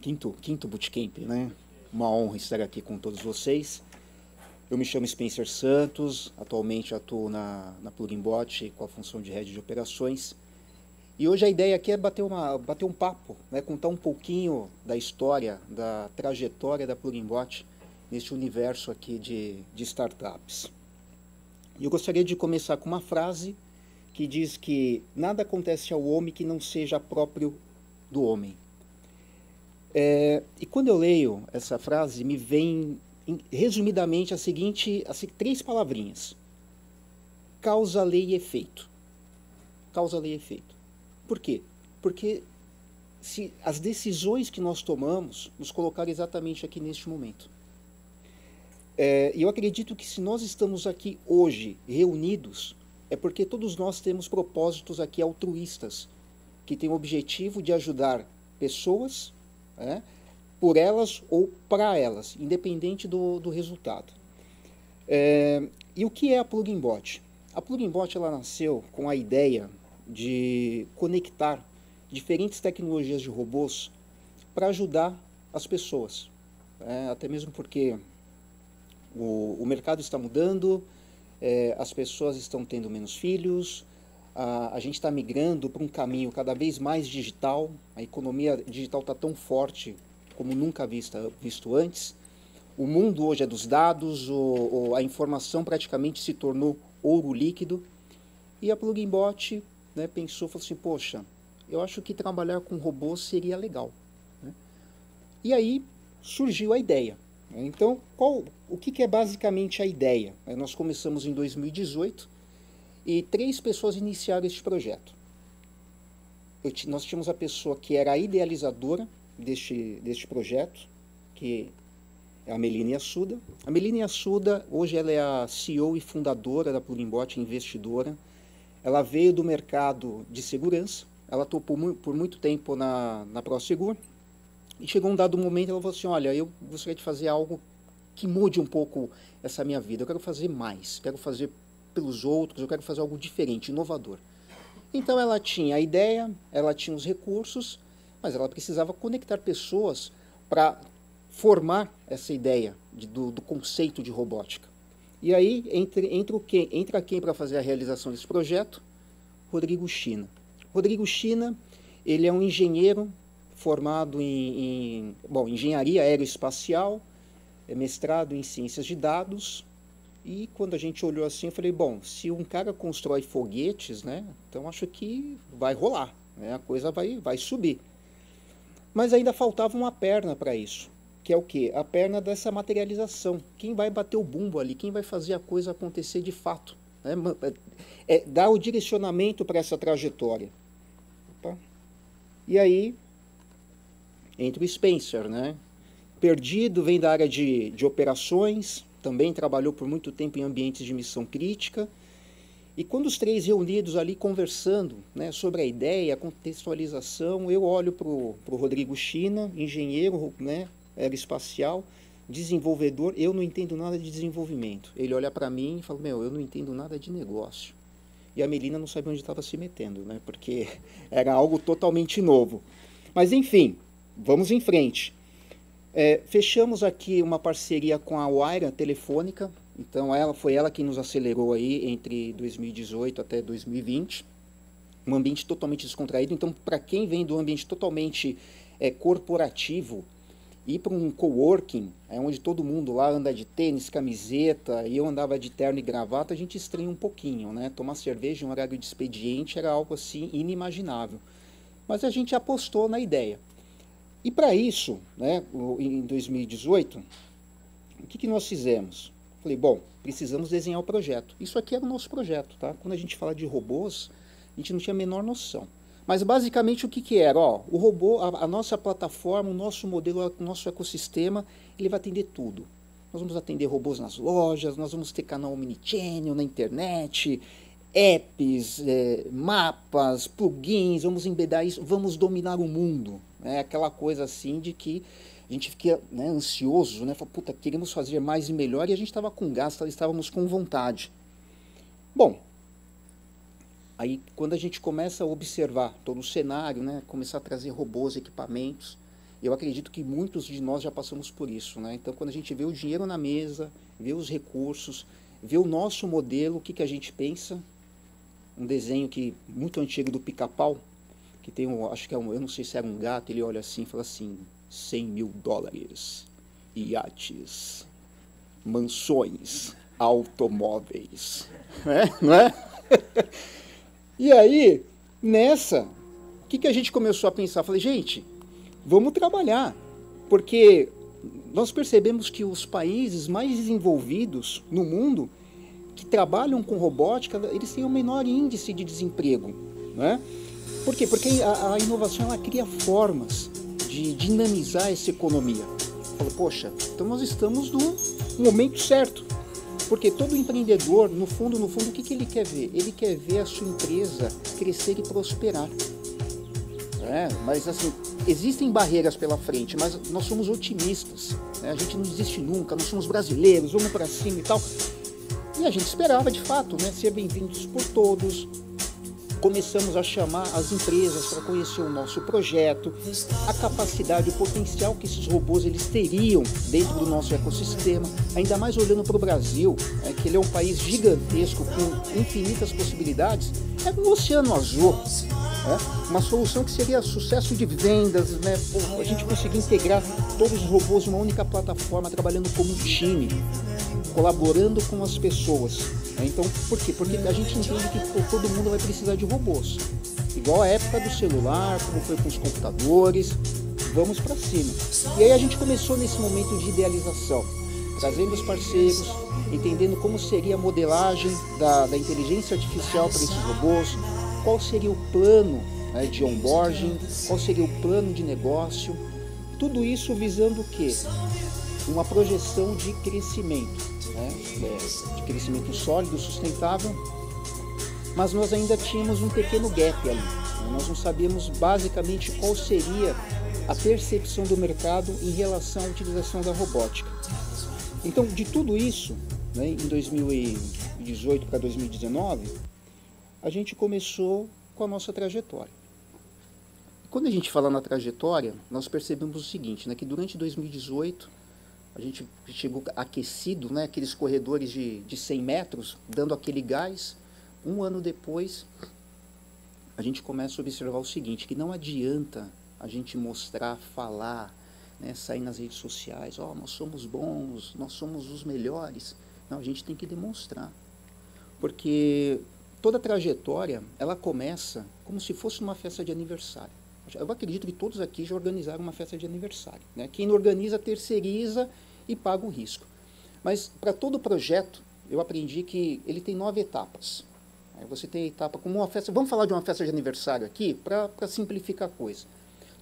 quinto bootcamp, né? Uma honra estar aqui com todos vocês. Eu me chamo Spencer Santos, atualmente atuo na Pluginbot com a função de Head de Operações. E hoje a ideia aqui é bater um papo, né? Contar um pouquinho da história, da trajetória da Pluginbot neste universo aqui de startups. E eu gostaria de começar com uma frase que diz que nada acontece ao homem que não seja próprio do homem. E quando eu leio essa frase, me vem resumidamente três palavrinhas: causa, lei e efeito. Causa, lei e efeito. Por quê? Porque se as decisões que nós tomamos nos colocaram exatamente aqui neste momento. E eu acredito que se nós estamos aqui hoje reunidos, é porque todos nós temos propósitos aqui altruístas, que têm o objetivo de ajudar pessoas, por elas ou para elas, independente do resultado. E o que é a Pluginbot? A Pluginbot ela nasceu com a ideia de conectar diferentes tecnologias de robôs para ajudar as pessoas. Até mesmo porque o mercado está mudando, as pessoas estão tendo menos filhos, a gente está migrando para um caminho cada vez mais digital, a economia digital está tão forte como nunca visto antes. O mundo hoje é dos dados, a informação praticamente se tornou ouro líquido. E a Pluginbot, né, falou assim, poxa, eu acho que trabalhar com robôs seria legal. Né? E aí surgiu a ideia. Então, o que é basicamente a ideia? Nós começamos em 2018 e 3 pessoas iniciaram este projeto. Nós tínhamos a pessoa que era a idealizadora deste projeto, que é a Melina Yassuda. A Melina Yassuda, hoje ela é a CEO e fundadora da Pluginbot, investidora. Ela veio do mercado de segurança, ela atuou por muito tempo na Prosegur, e chegou um dado momento, ela falou assim, olha, eu gostaria de fazer algo que mude um pouco essa minha vida, eu quero fazer mais, quero fazer pelos outros, eu quero fazer algo diferente, inovador. Então ela tinha a ideia, ela tinha os recursos, mas ela precisava conectar pessoas para formar essa ideia do conceito de robótica. E aí entra quem para fazer a realização desse projeto? Rodrigo China. Rodrigo China, ele é um engenheiro formado em engenharia aeroespacial, mestrado em ciências de dados. E quando a gente olhou assim, eu falei, bom, se um cara constrói foguetes, né, então acho que vai rolar, né, a coisa vai subir. Mas ainda faltava uma perna para isso, que é o quê? A perna dessa materialização. Quem vai bater o bumbo ali? Quem vai fazer a coisa acontecer de fato? Né? Dar o direcionamento para essa trajetória. Opa. E aí entra o Spencer, né? Perdido, vem da área de operações, também trabalhou por muito tempo em ambientes de missão crítica. E quando os 3 reunidos ali conversando, né, sobre a ideia, a contextualização, eu olho para o Rodrigo China, engenheiro, né, aeroespacial, desenvolvedor, eu não entendo nada de desenvolvimento. Ele olha para mim e fala, eu não entendo nada de negócio. E a Melina não sabia onde estava se metendo, né, porque era algo totalmente novo. Mas enfim, vamos em frente. Fechamos aqui uma parceria com a Wayra Telefônica. Então foi ela que nos acelerou aí entre 2018 até 2020. Um ambiente totalmente descontraído. Então, para quem vem do ambiente totalmente corporativo, ir para um coworking, onde todo mundo lá anda de tênis, camiseta, e eu andava de terno e gravata, a gente estranha um pouquinho, né? Tomar cerveja em um horário de expediente era algo assim inimaginável. Mas a gente apostou na ideia. E para isso, né, em 2018, o que nós fizemos? Falei, bom, precisamos desenhar o projeto. Isso aqui era o nosso projeto, tá? Quando a gente fala de robôs, a gente não tinha a menor noção. Mas basicamente o que era? O robô, a nossa plataforma, o nosso modelo, o nosso ecossistema, ele vai atender tudo. Nós vamos atender robôs nas lojas, nós vamos ter canal omnichannel na internet, apps, mapas, plugins, vamos embedar isso, vamos dominar o mundo. Aquela coisa assim de que a gente fica, né, ansioso, né? Fala, puta, queremos fazer mais e melhor, e a gente estava com gás, estávamos com vontade. Bom, aí quando a gente começa a observar todo o cenário, né, começar a trazer robôs, equipamentos, Eu acredito que muitos de nós já passamos por isso, né? Então, quando a gente vê o dinheiro na mesa, vê os recursos, vê o nosso modelo, o que, que a gente pensa? Um desenho muito antigo do Pica-Pau, que tem acho que é eu não sei se era um gato, ele olha assim e fala assim, $100.000, iates, mansões, automóveis, né? Não é? E aí, nessa, o que a gente começou a pensar? Falei, gente, vamos trabalhar, porque nós percebemos que os países mais desenvolvidos no mundo, que trabalham com robótica, eles têm o menor índice de desemprego, né? Por quê? Porque a inovação, ela cria formas de dinamizar essa economia. Fala, poxa, então nós estamos no momento certo. Porque todo empreendedor, no fundo, o que ele quer ver? Ele quer ver a sua empresa crescer e prosperar. Mas assim, existem barreiras pela frente, mas nós somos otimistas, né? A gente não desiste nunca, nós somos brasileiros, vamos para cima e tal. E a gente esperava, de fato, né, ser bem-vindos por todos. Começamos a chamar as empresas para conhecer o nosso projeto, a capacidade, o potencial que esses robôs eles teriam dentro do nosso ecossistema, ainda mais olhando para o Brasil, que ele é um país gigantesco, com infinitas possibilidades, é um oceano azul. Uma solução que seria sucesso de vendas, né? A gente conseguir integrar todos os robôs em uma única plataforma, trabalhando como um time, colaborando com as pessoas. Então, por quê? Porque a gente entende que todo mundo vai precisar de robôs. Igual a época do celular, como foi com os computadores, vamos para cima. E aí a gente começou nesse momento de idealização, trazendo os parceiros, entendendo como seria a modelagem da inteligência artificial para esses robôs, qual seria o plano, né, de onboarding, qual seria o plano de negócio, tudo isso visando o quê? Uma projeção de crescimento, né, de crescimento sólido, sustentável, mas nós ainda tínhamos um pequeno gap ali, né? Nós não sabíamos basicamente qual seria a percepção do mercado em relação à utilização da robótica. Então, de tudo isso, né, em 2018 para 2019, a gente começou com a nossa trajetória. Quando a gente fala na trajetória, nós percebemos o seguinte, né, que durante 2018, a gente chegou aquecido, né, aqueles corredores de 100 metros, dando aquele gás. Um ano depois, a gente começa a observar o seguinte, que não adianta a gente mostrar, falar, né, sair nas redes sociais, nós somos bons, nós somos os melhores. Não, a gente tem que demonstrar. Porque toda trajetória, ela começa como se fosse uma festa de aniversário. Eu acredito que todos aqui já organizaram uma festa de aniversário, né? Quem não organiza, terceiriza e paga o risco. Mas para todo projeto, eu aprendi que ele tem 9 etapas. Aí você tem a etapa como uma festa. Vamos falar de uma festa de aniversário aqui, para simplificar a coisa.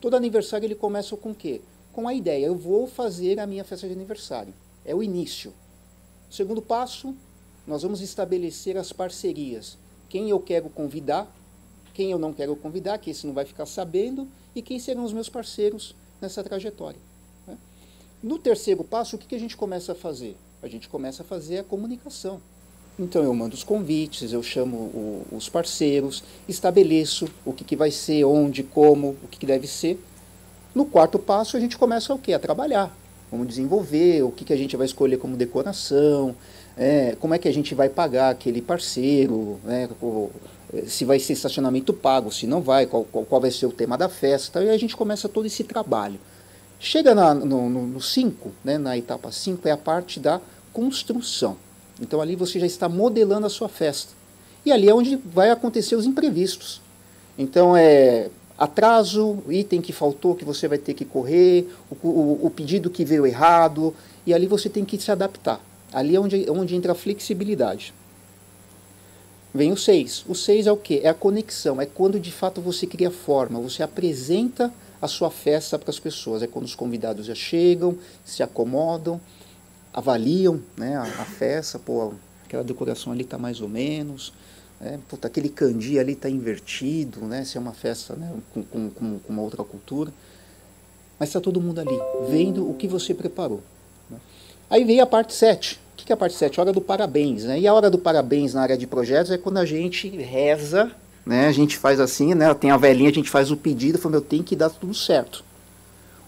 Todo aniversário ele começa com o quê? Com a ideia, eu vou fazer a minha festa de aniversário. É o início. O segundo passo, nós vamos estabelecer as parcerias. Quem eu quero convidar, quem eu não quero convidar, que esse não vai ficar sabendo, e quem serão os meus parceiros nessa trajetória. Né? No terceiro passo, o que a gente começa a fazer? A gente começa a fazer a comunicação. Então eu mando os convites, eu chamo os parceiros, estabeleço o que vai ser, onde, como, o que deve ser. No quarto passo, a gente começa o quê? A trabalhar. Vamos desenvolver o que a gente vai escolher como decoração, como é que a gente vai pagar aquele parceiro, né, se vai ser estacionamento pago, se não vai, qual vai ser o tema da festa, e a gente começa todo esse trabalho. Chega no 5, né, na etapa 5, é a parte da construção. Então ali você já está modelando a sua festa. E ali é onde vai acontecer os imprevistos. Então atraso, item que faltou, que você vai ter que correr, o pedido que veio errado, e ali você tem que se adaptar. Ali é onde entra a flexibilidade. Vem o 6. O 6 é o quê? É a conexão, é quando de fato você cria forma, você apresenta a sua festa para as pessoas. É quando os convidados já chegam, se acomodam, avaliam, né, a festa, aquela decoração ali está mais ou menos, aquele candy ali está invertido, né, se é uma festa, né, com uma outra cultura. Mas está todo mundo ali, vendo o que você preparou. Né? Aí vem a parte 7. O que é a parte 7? A hora do parabéns. Né? E a hora do parabéns na área de projetos é quando a gente reza, né? A gente faz assim, né? Tem a velhinha, a gente faz o pedido, fala, tem que dar tudo certo.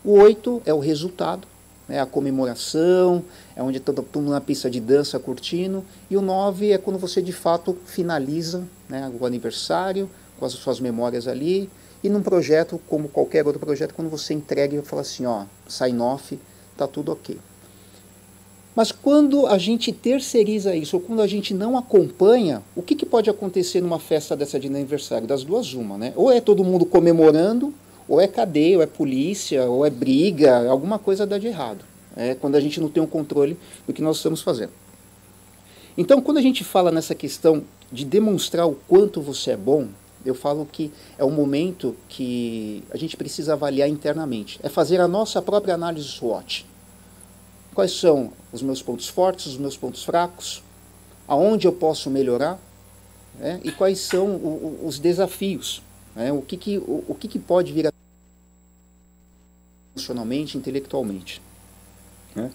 O 8 é o resultado, né, a comemoração, é onde está todo mundo na pista de dança curtindo. E o 9 é quando você de fato finaliza, né, o aniversário, com as suas memórias ali. E num projeto, como qualquer outro projeto, quando você entrega e fala assim, ó, sign off, tá tudo ok. Mas quando a gente terceiriza isso, ou quando a gente não acompanha, o que pode acontecer numa festa dessa de aniversário? Das duas, uma, né? Ou é todo mundo comemorando, ou é cadeia, ou é polícia, ou é briga, alguma coisa dá de errado. É quando a gente não tem um controle do que nós estamos fazendo. Então, quando a gente fala nessa questão de demonstrar o quanto você é bom, eu falo que é um momento que a gente precisa avaliar internamente. É fazer a nossa própria análise SWOT. Quais são os meus pontos fortes, os meus pontos fracos, aonde eu posso melhorar, né? E quais são os desafios, né? O que pode vir a emocionalmente, intelectualmente, né?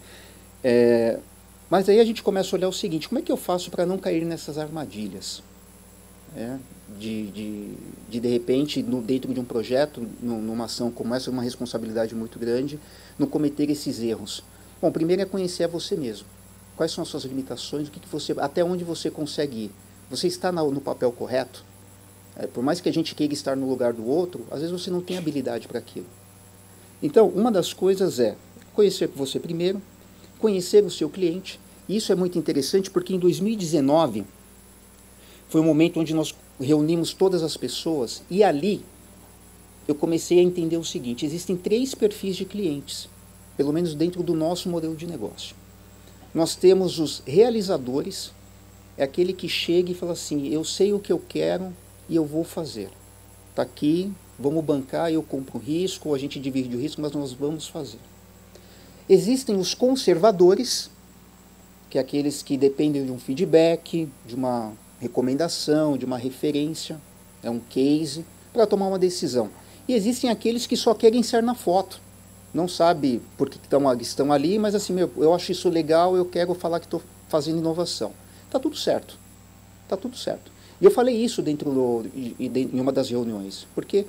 Mas aí a gente começa a olhar o seguinte, como é que eu faço para não cair nessas armadilhas? Né? De repente, dentro de um projeto, numa ação como essa, uma responsabilidade muito grande, não cometer esses erros. Bom, primeiro é conhecer a você mesmo. Quais são as suas limitações, até onde você consegue ir. Você está no papel correto? Por mais que a gente queira estar no lugar do outro, às vezes você não tem habilidade para aquilo. Então, uma das coisas é conhecer você primeiro, conhecer o seu cliente. E isso é muito interessante porque em 2019 foi um momento onde nós reunimos todas as pessoas e ali eu comecei a entender o seguinte, existem 3 perfis de clientes, pelo menos dentro do nosso modelo de negócio. Nós temos os realizadores, é aquele que chega e fala assim, eu sei o que eu quero e eu vou fazer. Está aqui, vamos bancar, eu compro o risco, ou a gente divide o risco, mas nós vamos fazer. Existem os conservadores, que é aqueles que dependem de um feedback, de uma recomendação, de uma referência, é um case, para tomar uma decisão. E existem aqueles que só querem ser na foto. Não sabe por que estão ali, mas assim, eu acho isso legal, eu quero falar que estou fazendo inovação. Está tudo certo. Está tudo certo. E eu falei isso em uma das reuniões, porque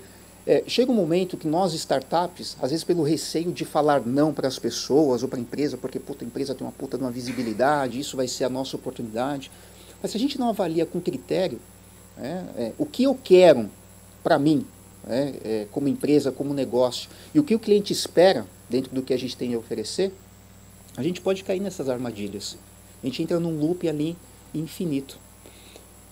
chega um momento que nós, startups, às vezes pelo receio de falar não para as pessoas ou para a empresa, porque a empresa tem uma puta de uma visibilidade, isso vai ser a nossa oportunidade. Mas se a gente não avalia com critério o que eu quero para mim, como empresa, como negócio, e o que o cliente espera dentro do que a gente tem a oferecer, a gente pode cair nessas armadilhas. A gente entra num loop ali infinito.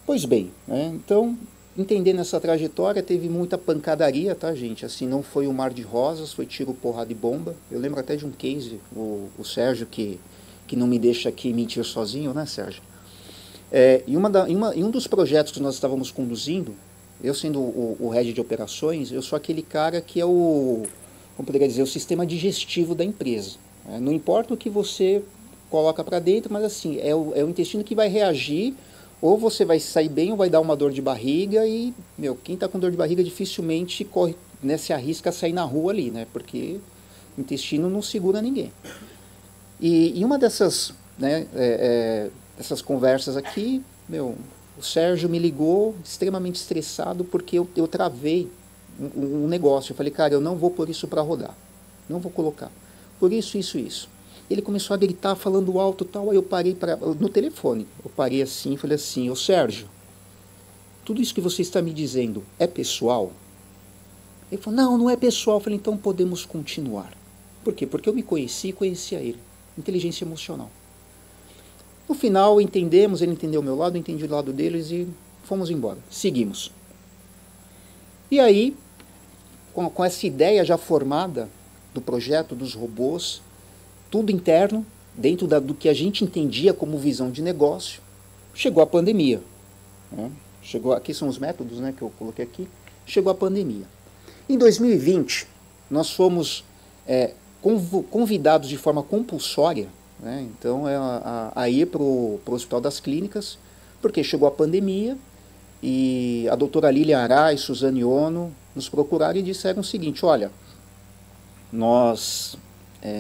Pois bem, então, entendendo essa trajetória, teve muita pancadaria, tá, gente? Assim, não foi um mar de rosas, foi tiro, porrada e bomba. Eu lembro até de um case, o Sérgio, que não me deixa aqui mentir sozinho, né, Sérgio? Em um dos projetos que nós estávamos conduzindo, eu sendo o head de operações, eu sou aquele cara que é como poderia dizer, o sistema digestivo da empresa. Não importa o que você coloca para dentro, mas assim, é o intestino que vai reagir, ou você vai sair bem ou vai dar uma dor de barriga e, quem está com dor de barriga dificilmente corre, né, se arrisca a sair na rua ali, né, porque o intestino não segura ninguém. E uma dessas, essas conversas aqui, o Sérgio me ligou extremamente estressado porque eu travei um negócio. Eu falei, cara, eu não vou pôr isso para rodar. Não vou colocar. Por isso, isso, isso. Ele começou a gritar, falando alto e tal. Aí eu parei no telefone. Eu parei assim e falei assim, ô Sérgio, tudo isso que você está me dizendo é pessoal? Ele falou, não é pessoal. Eu falei, então podemos continuar. Por quê? Porque eu me conheci e conhecia ele. Inteligência emocional. No final, entendemos, ele entendeu o meu lado, eu entendi o lado deles e fomos embora. Seguimos. E aí, com essa ideia já formada do projeto, dos robôs, tudo interno, dentro do que a gente entendia como visão de negócio, chegou a pandemia. Aqui são os métodos, né, que eu coloquei aqui. Chegou a pandemia. Em 2020, nós fomos convidados de forma compulsória, então a ir para o Hospital das Clínicas, porque chegou a pandemia e a doutora Lilian Arai e Suzane Ono nos procuraram e disseram o seguinte, olha, nós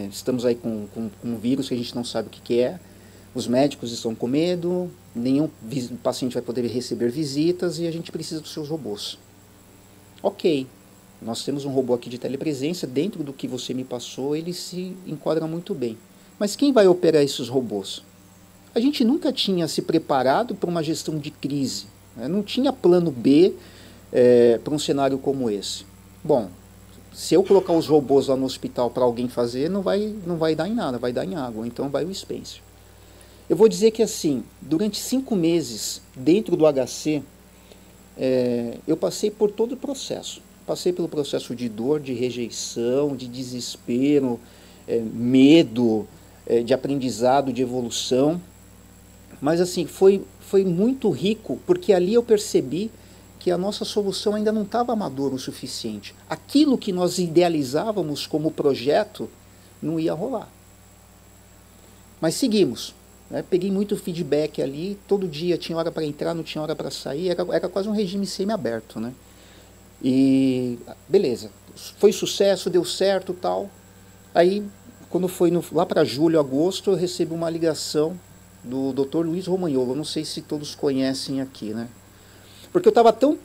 estamos aí com um vírus que a gente não sabe o que é, os médicos estão com medo, nenhum paciente vai poder receber visitas e a gente precisa dos seus robôs. Ok, nós temos um robô aqui de telepresença, dentro do que você me passou, ele se enquadra muito bem. Mas quem vai operar esses robôs? A gente nunca tinha se preparado para uma gestão de crise, né? Não tinha plano B para um cenário como esse. Bom, se eu colocar os robôs lá no hospital para alguém fazer, não vai dar em nada, vai dar em água, então vai o Spencer. Eu vou dizer que assim, durante 5 meses dentro do HC, eu passei por todo o processo. Passei pelo processo de dor, de rejeição, de desespero, medo, de aprendizado, de evolução. Mas assim, foi muito rico, porque ali eu percebi que a nossa solução ainda não estava madura o suficiente. Aquilo que nós idealizávamos como projeto não ia rolar. Mas seguimos. Peguei muito feedback ali, todo dia tinha hora para entrar, não tinha hora para sair, era quase um regime semi-aberto, né? E beleza, foi sucesso, deu certo, tal. Aí, quando foi lá para julho, agosto, eu recebi uma ligação do Dr. Luiz Romagnolo, não sei se todos conhecem aqui, né? Porque eu estava tão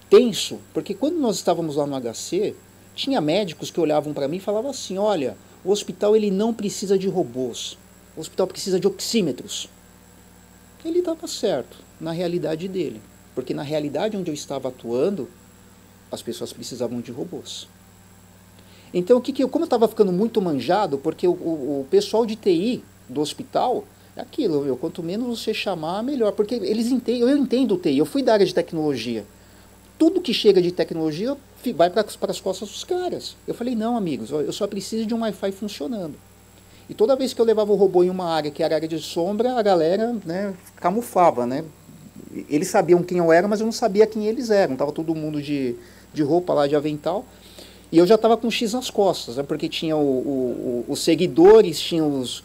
tenso, porque quando nós estávamos lá no HC, tinha médicos que olhavam para mim e falavam assim, olha, o hospital ele não precisa de robôs, o hospital precisa de oxímetros. Ele estava certo, na realidade dele. Porque na realidade onde eu estava atuando, as pessoas precisavam de robôs. Então, como eu estava ficando muito manjado, porque o pessoal de TI do hospital, é aquilo, quanto menos você chamar, melhor. Porque eles entendem, eu entendo o TI, eu fui da área de tecnologia. Tudo que chega de tecnologia vai para as costas dos caras. Eu falei, não, amigos, eu só preciso de um Wi-Fi funcionando. E toda vez que eu levava o robô em uma área que era área de sombra, a galera, né, camuflava, né? Eles sabiam quem eu era, mas eu não sabia quem eles eram. Tava todo mundo de roupa lá, de avental. E eu já estava com um X nas costas, né? Porque tinha os seguidores, tinha os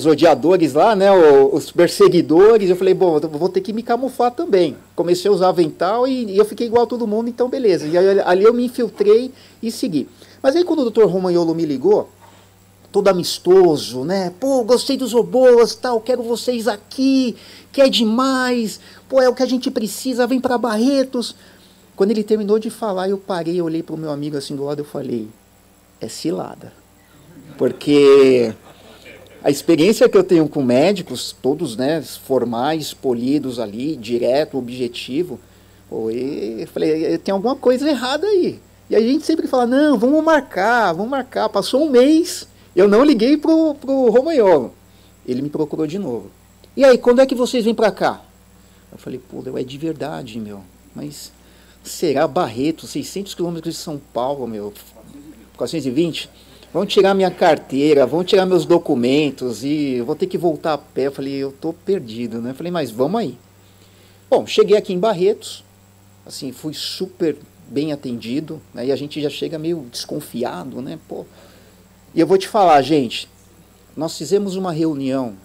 odiadores lá, né? Os perseguidores. Eu falei, bom, eu vou ter que me camuflar também. Comecei a usar avental e eu fiquei igual a todo mundo, então beleza. E aí, ali eu me infiltrei e segui. Mas aí quando o Dr. Romagnolo me ligou, todo amistoso, né? Pô, gostei dos robôs, tal, quero vocês aqui, que é demais, pô, é o que a gente precisa, vem para Barretos. Quando ele terminou de falar, eu parei, eu olhei para o meu amigo assim do lado, eu falei, é cilada. Porque a experiência que eu tenho com médicos, todos, né, formais, polidos ali, direto, objetivo, pô, eu falei, tem alguma coisa errada aí. E a gente sempre fala, não, vamos marcar. Passou um mês, eu não liguei pro Romagnolo. Ele me procurou de novo. E aí, quando é que vocês vêm para cá? Eu falei, pô, é de verdade, meu. Mas será Barreto, 600 quilômetros de São Paulo, meu. 420? Vão tirar minha carteira, vão tirar meus documentos e eu vou ter que voltar a pé. Eu falei, eu tô perdido, né? Eu falei, mas vamos aí. Bom, cheguei aqui em Barretos, assim, fui super bem atendido, né? E a gente já chega meio desconfiado, né? Pô. E eu vou te falar, gente, nós fizemos uma reunião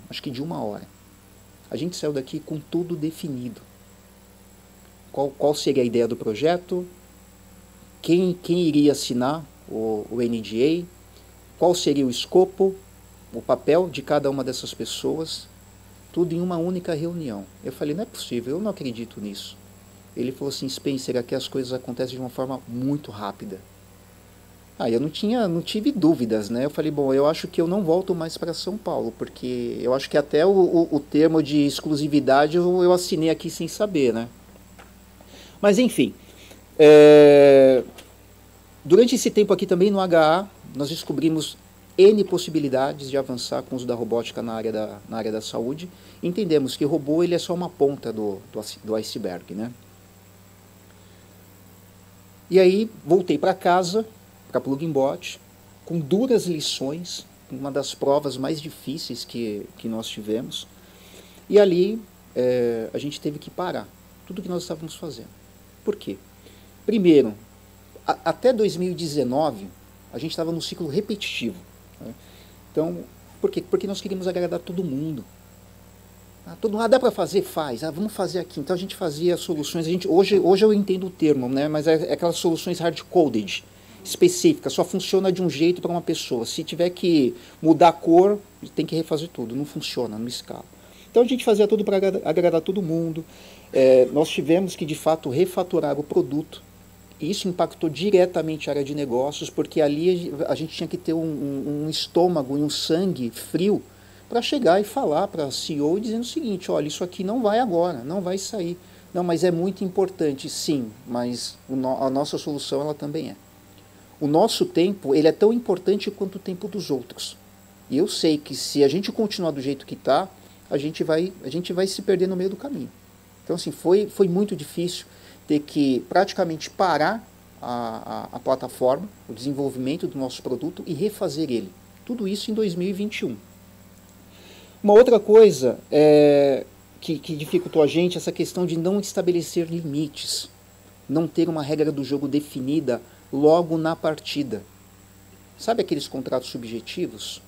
acho que de 1 hora. A gente saiu daqui com tudo definido. Qual seria a ideia do projeto? Quem iria assinar o NDA? Qual seria o escopo, o papel de cada uma dessas pessoas? Tudo em uma única reunião. Eu falei, não é possível, eu não acredito nisso. Ele falou assim, Spencer, aqui as coisas acontecem de uma forma muito rápida. Eu não tive dúvidas, né? Eu falei, bom, eu acho que eu não volto mais para São Paulo, porque eu acho que até o termo de exclusividade eu assinei aqui sem saber, né? Mas enfim, durante esse tempo aqui também no HA, nós descobrimos N possibilidades de avançar com o uso da robótica na área da saúde. Entendemos que o robô ele é só uma ponta do iceberg, né? E aí voltei para casa, para Plug and Bot, com duras lições, uma das provas mais difíceis que nós tivemos. E ali a gente teve que parar tudo que nós estávamos fazendo. Por quê? Primeiro, até 2019, a gente estava num ciclo repetitivo. Né? Então, por quê? Porque nós queríamos agradar todo mundo. Todo mundo, dá para fazer? Faz. Vamos fazer aqui. Então a gente fazia soluções, hoje eu entendo o termo, né? Mas é aquelas soluções hard-coded, específicas, só funciona de um jeito para uma pessoa. Se tiver que mudar a cor, tem que refazer tudo, não funciona, não escala. Então a gente fazia tudo para agradar todo mundo. Nós tivemos que, de fato, refaturar o produto. Isso impactou diretamente a área de negócios, porque ali a gente tinha que ter um estômago e um sangue frio para chegar e falar para a CEO dizendo o seguinte, olha, isso aqui não vai agora, não vai sair. Não, mas é muito importante, sim, mas a nossa solução ela também é. O nosso tempo ele é tão importante quanto o tempo dos outros. E eu sei que se a gente continuar do jeito que está, a gente vai se perder no meio do caminho. Então, assim, foi muito difícil ter que praticamente parar a plataforma, o desenvolvimento do nosso produto e refazer ele. Tudo isso em 2021. Uma outra coisa que dificultou a gente é essa questão de não estabelecer limites, não ter uma regra do jogo definida logo na partida. Sabe aqueles contratos subjetivos,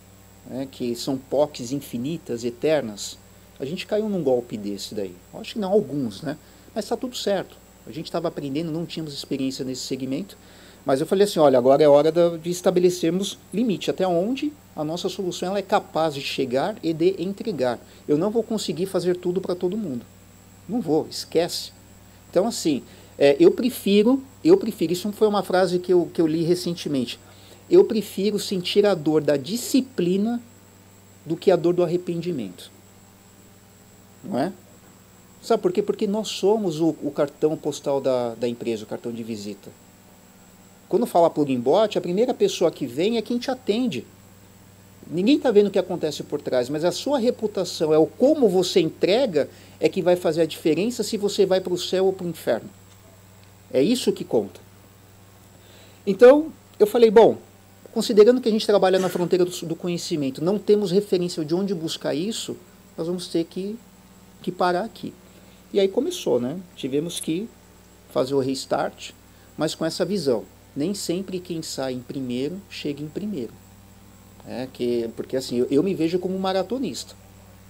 né, que são POCs infinitas, eternas? A gente caiu num golpe desse daí. Eu acho que não, alguns, né? Mas está tudo certo. A gente estava aprendendo, não tínhamos experiência nesse segmento, mas eu falei assim, olha, agora é hora de estabelecermos limite, até onde a nossa solução ela é capaz de chegar e de entregar. Eu não vou conseguir fazer tudo para todo mundo. Não vou, esquece. Então, assim, eu prefiro, isso foi uma frase que eu li recentemente, eu prefiro sentir a dor da disciplina do que a dor do arrependimento. Não é? Sabe por quê? Porque nós somos o cartão postal da empresa, o cartão de visita. Quando fala plugin bot, a primeira pessoa que vem é quem te atende. Ninguém está vendo o que acontece por trás, mas a sua reputação, o como você entrega, é que vai fazer a diferença se você vai para o céu ou para o inferno. É isso que conta. Então, eu falei, bom, considerando que a gente trabalha na fronteira do conhecimento, não temos referência de onde buscar isso, nós vamos ter que parar aqui. E aí começou, né? Tivemos que fazer o restart, mas com essa visão. Nem sempre quem sai em primeiro chega em primeiro. Porque assim, eu me vejo como um maratonista.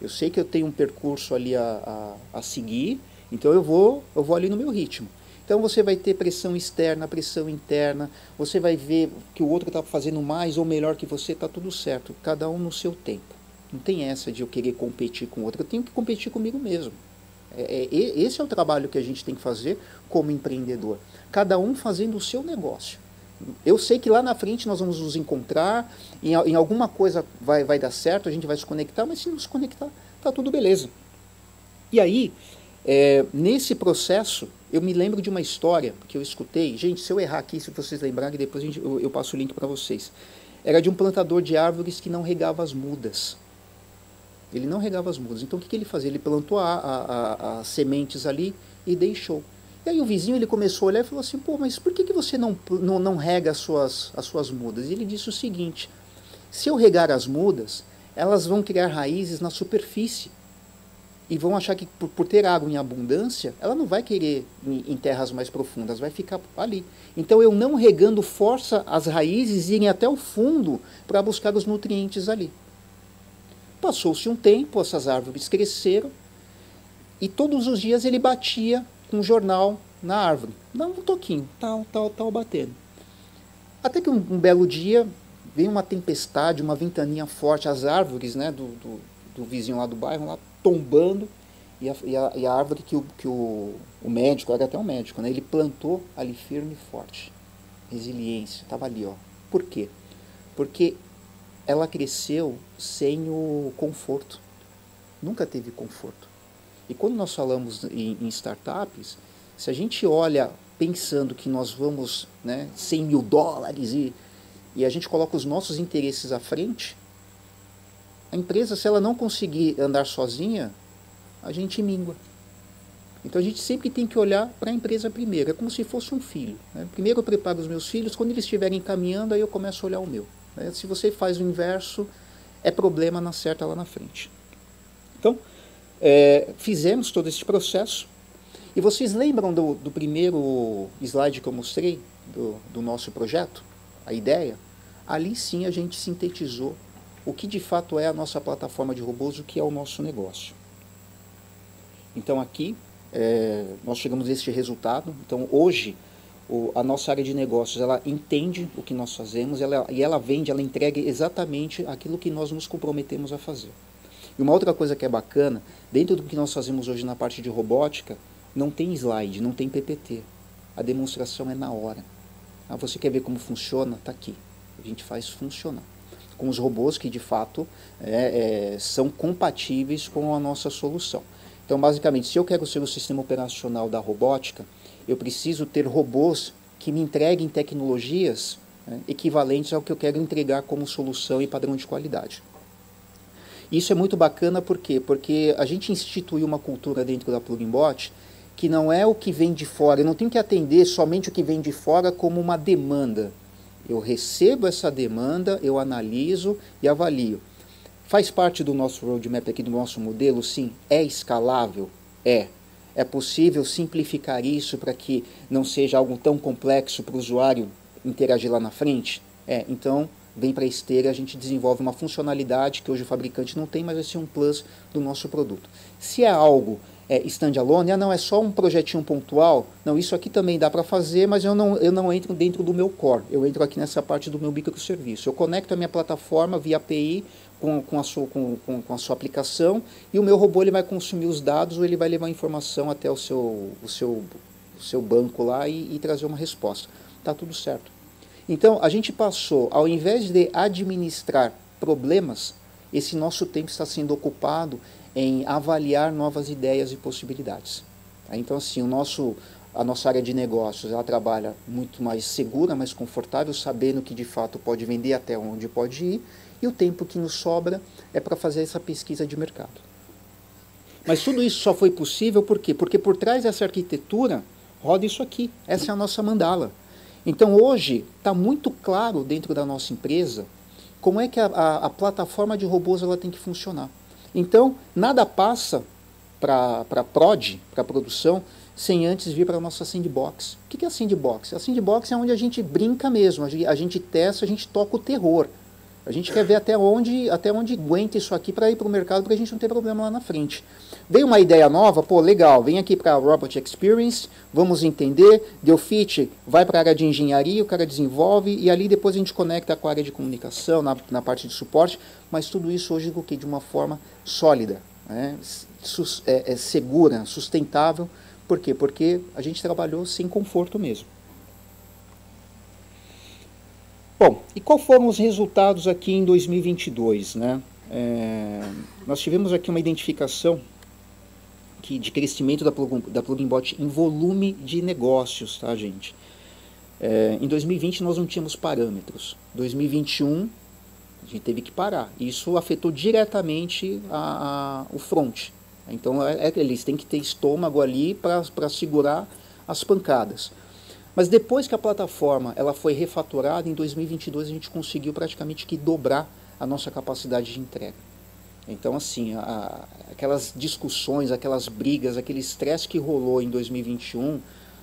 Eu sei que eu tenho um percurso ali a seguir, então eu vou ali no meu ritmo. Então você vai ter pressão externa, pressão interna, você vai ver que o outro está fazendo mais ou melhor que você, está tudo certo, cada um no seu tempo. Não tem essa de eu querer competir com o outro, eu tenho que competir comigo mesmo. Esse é o trabalho que a gente tem que fazer como empreendedor. Cada um fazendo o seu negócio. Eu sei que lá na frente nós vamos nos encontrar, em alguma coisa vai dar certo, a gente vai se conectar, mas se não se conectar, tá tudo beleza. E aí, nesse processo, eu me lembro de uma história que eu escutei. Gente, se eu errar aqui, se vocês lembrarem, depois eu passo o link para vocês. Era de um plantador de árvores que não regava as mudas. Ele não regava as mudas. Então o que ele fazia? Ele plantou as sementes ali e deixou. E aí o vizinho ele começou a olhar e falou assim, pô, mas por que você não rega as suas mudas? E ele disse o seguinte, se eu regar as mudas, elas vão criar raízes na superfície. E vão achar que por ter água em abundância, ela não vai querer em terras mais profundas, vai ficar ali. Então eu não regando força as raízes irem até o fundo para buscar os nutrientes ali. Passou-se um tempo, essas árvores cresceram e todos os dias ele batia com um jornal na árvore. Dá um toquinho, tal, batendo. Até que um belo dia veio uma tempestade, uma ventania forte, as árvores, né, do vizinho lá do bairro, lá tombando, e a árvore que o médico, era até um médico, né, ele plantou ali firme e forte. Resiliência, estava ali, ó. Por quê? Porque ela cresceu sem o conforto. Nunca teve conforto. E quando nós falamos em startups, se a gente olha pensando que nós vamos, né, $100 mil e a gente coloca os nossos interesses à frente, a empresa, se ela não conseguir andar sozinha, a gente mingua. Então a gente sempre tem que olhar para a empresa primeiro. É como se fosse um filho, né? Primeiro eu preparo os meus filhos, quando eles estiverem caminhando, aí eu começo a olhar o meu. Se você faz o inverso, é problema na certa lá na frente. Então, fizemos todo esse processo. E vocês lembram do primeiro slide que eu mostrei, do nosso projeto? A ideia? Ali sim a gente sintetizou o que de fato é a nossa plataforma de robôs, o que é o nosso negócio. Então aqui, nós chegamos a este resultado. Então hoje, a nossa área de negócios, ela entende o que nós fazemos, e ela vende, ela entrega exatamente aquilo que nós nos comprometemos a fazer. E uma outra coisa que é bacana, dentro do que nós fazemos hoje na parte de robótica, não tem slide, não tem PPT. A demonstração é na hora. Ah, você quer ver como funciona? Está aqui. A gente faz funcionar. Com os robôs que, de fato, são compatíveis com a nossa solução. Então, basicamente, se eu quero ser o sistema operacional da robótica, eu preciso ter robôs que me entreguem tecnologias equivalentes ao que eu quero entregar como solução e padrão de qualidade. Isso é muito bacana, por quê? Porque a gente instituiu uma cultura dentro da PlugInBot que não é o que vem de fora. Eu não tenho que atender somente o que vem de fora como uma demanda. Eu recebo essa demanda, eu analiso e avalio. Faz parte do nosso roadmap aqui, do nosso modelo? Sim. É escalável? É. É possível simplificar isso para que não seja algo tão complexo para o usuário interagir lá na frente? É. Então, vem para a esteira, a gente desenvolve uma funcionalidade que hoje o fabricante não tem, mas vai ser um plus do nosso produto. Se é algo standalone, não, é só um projetinho pontual, não, isso aqui também dá para fazer, mas eu não entro dentro do meu core, eu entro aqui nessa parte do meu microserviço. Eu conecto a minha plataforma via API com a sua aplicação e o meu robô ele vai consumir os dados ou ele vai levar a informação até o seu banco lá e trazer uma resposta. Está tudo certo. Então, a gente passou, ao invés de administrar problemas, esse nosso tempo está sendo ocupado em avaliar novas ideias e possibilidades. Então, assim, a nossa área de negócios, ela trabalha muito mais segura, mais confortável, sabendo que de fato pode vender até onde pode ir, e o tempo que nos sobra é para fazer essa pesquisa de mercado. Mas tudo isso só foi possível por quê? Porque por trás dessa arquitetura roda isso aqui, essa é a nossa mandala. Então hoje está muito claro dentro da nossa empresa como é que a plataforma de robôs ela tem que funcionar. Então, nada passa para prod, para produção, sem antes vir para a nossa sandbox. O que é a sandbox? A sandbox é onde a gente brinca mesmo, a gente testa, a gente toca o terror. A gente quer ver até onde aguenta isso aqui para ir para o mercado, para a gente não ter problema lá na frente. Veio uma ideia nova, pô, legal, vem aqui para a Robot Experience, vamos entender, deu fit, vai para a área de engenharia, o cara desenvolve, e ali depois a gente conecta com a área de comunicação, na parte de suporte, mas tudo isso hoje de uma forma sólida, né? Segura, sustentável. Por quê? Porque a gente trabalhou sem conforto mesmo. Bom, e quais foram os resultados aqui em 2022, né? Nós tivemos aqui uma identificação de crescimento da PlugInBot em volume de negócios, tá, gente? Em 2020 nós não tínhamos parâmetros. 2021 a gente teve que parar. Isso afetou diretamente o front. Então eles têm que ter estômago ali para segurar as pancadas. Mas depois que a plataforma ela foi refatorada, em 2022 a gente conseguiu praticamente que dobrar a nossa capacidade de entrega. Então, assim, aquelas discussões, aquelas brigas, aquele estresse que rolou em 2021,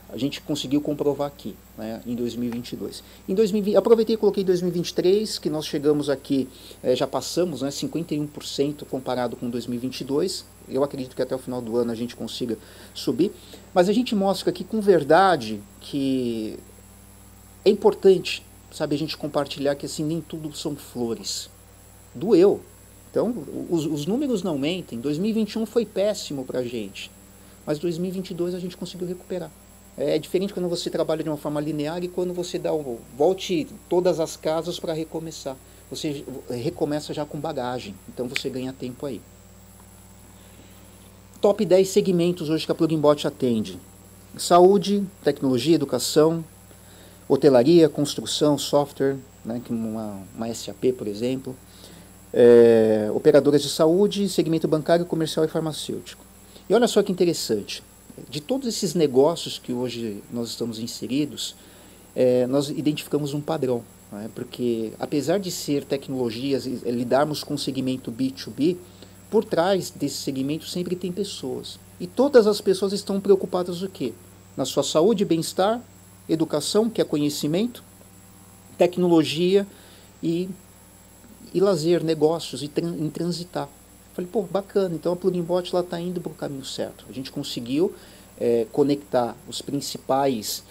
a gente conseguiu comprovar aqui, né, em 2022. Aproveitei e coloquei 2023, que nós chegamos aqui, já passamos, né, 51% comparado com 2022. Eu acredito que até o final do ano a gente consiga subir. Mas a gente mostra aqui com verdade que é importante, sabe, a gente compartilhar que assim, nem tudo são flores. Doeu. Então, os números não mentem. 2021 foi péssimo para a gente. Mas 2022 a gente conseguiu recuperar. É diferente quando você trabalha de uma forma linear e quando você volte todas as casas para recomeçar. Você recomeça já com bagagem. Então você ganha tempo aí. Top 10 segmentos hoje que a PlugInBot atende. Saúde, tecnologia, educação, hotelaria, construção, software, né, uma SAP, por exemplo. Operadoras de saúde, segmento bancário, comercial e farmacêutico. E olha só que interessante. De todos esses negócios que hoje nós estamos inseridos, nós identificamos um padrão. Né, porque apesar de ser tecnologias, lidarmos com o segmento B2B, por trás desse segmento sempre tem pessoas. E todas as pessoas estão preocupadas o quê? Na sua saúde, bem-estar, educação, que é conhecimento, tecnologia e lazer, negócios, em transitar. Falei, pô, bacana, então a PlugInBot está indo para o caminho certo. A gente conseguiu conectar os principais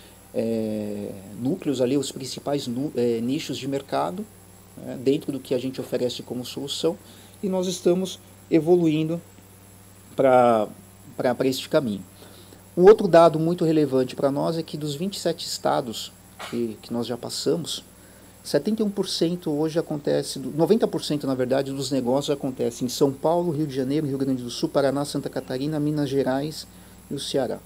núcleos ali, os principais nichos de mercado, dentro do que a gente oferece como solução, e nós estamos evoluindo para este caminho. Um outro dado muito relevante para nós é que dos 27 estados que nós já passamos, 71% hoje acontece, 90% na verdade dos negócios acontecem em São Paulo, Rio de Janeiro, Rio Grande do Sul, Paraná, Santa Catarina, Minas Gerais e o Ceará.